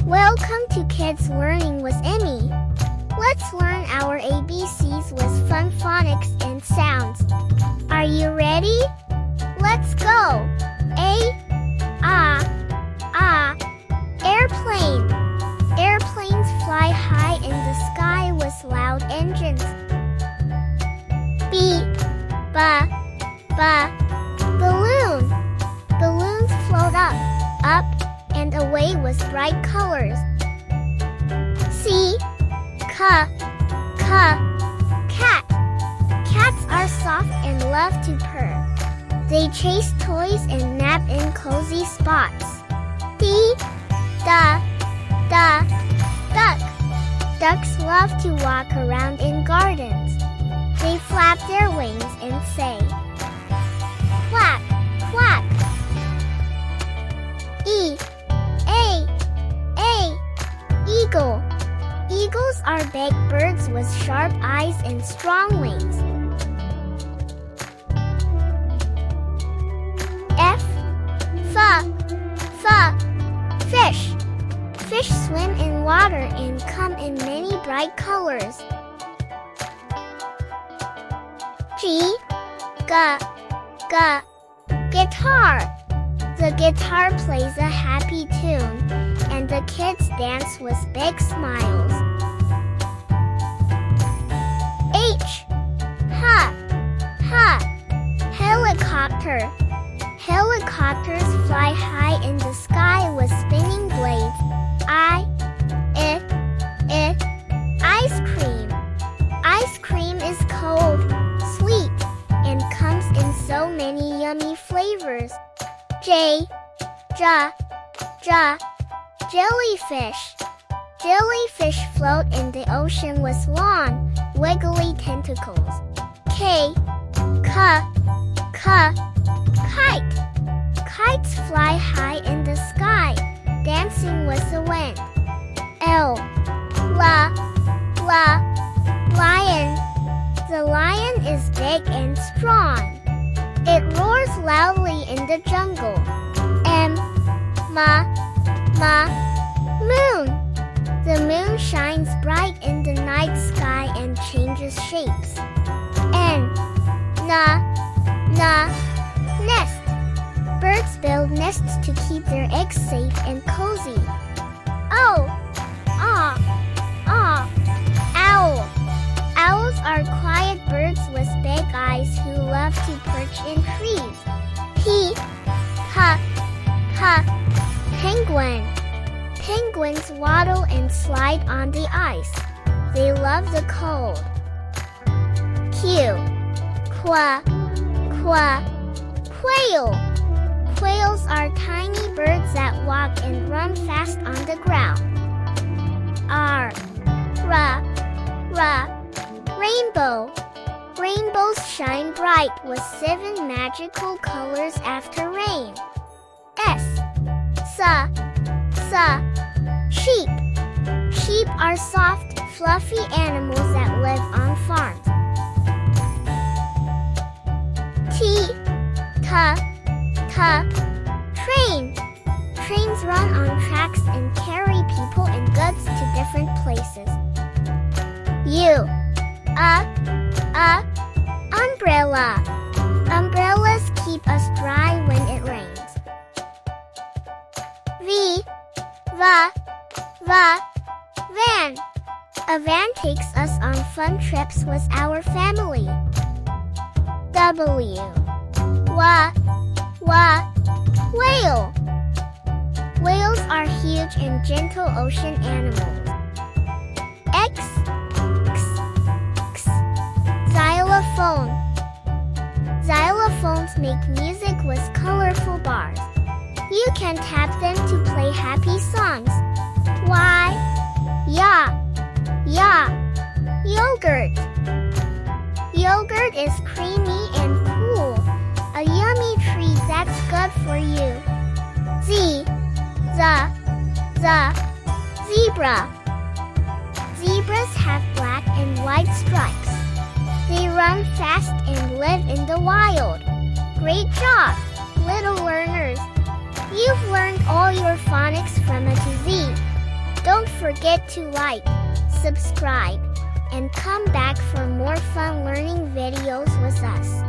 Welcome to Kids Learning with Emmy. Let's learn our ABCs with fun phonics and sounds. Are you ready? Let's go! A, airplane. Airplanes fly high in the sky with loud engines. B, balloon. Balloons float up, and away with bright colors. C, cat. Cats are soft and love to purr. They chase toys and nap in cozy spots. D, duck. Ducks love to walk around in gardens. They flap their wings and say, quack, quack. E, eagle. Eagles are big birds with sharp eyes and strong wings. F, fish. Fish swim in water and come in many bright colors. G, guitar. The guitar plays a happy tune, and the kids dance with big smiles. H, helicopter. Helicopters fly high in the sky with spinning blades. I, ice cream. Ice cream is cold, sweet, and comes in so many yummy flavors. J, jellyfish. Jellyfish float in the ocean with long, wiggly tentacles. K, kite. Kites fly high in the sky, dancing with the wind. L, lion. The lion is big and strong. It roars loudly in the jungle. M, moon. The moon shines bright in the night sky and changes shapes. N, nest. Birds build nests to keep their eggs safe and cozy. O, owl. Owls are quiet birds with big eyes who love to perch in trees. P, penguin. Penguins waddle and slide on the ice. They love the cold. Q, quail. Quails are tiny birds that walk and run fast on the ground. R, rainbow. Rainbows shine bright with 7 magical colors after rain. S, sheep. Sheep are soft, fluffy animals that live on farms. T, train. Trains run on tracks and carry people and goods to different places. U, umbrella. Umbrellas keep us dry when it rains. V, van. A van takes us on fun trips with our family. W, whale. Whales are huge and gentle ocean animals. X, xylophone. Xylophones make music with colorful bars. You can tap them to play happy songs. Y, yogurt. Yogurt is creamy and cool, a yummy treat that's good for you. Z, zebra. Zebras have black and white stripes. They run fast and live in the wild. Great job, little learners! You've learned all your phonics from A to Z. forget to like, subscribe, and come back for more fun learning videos with us.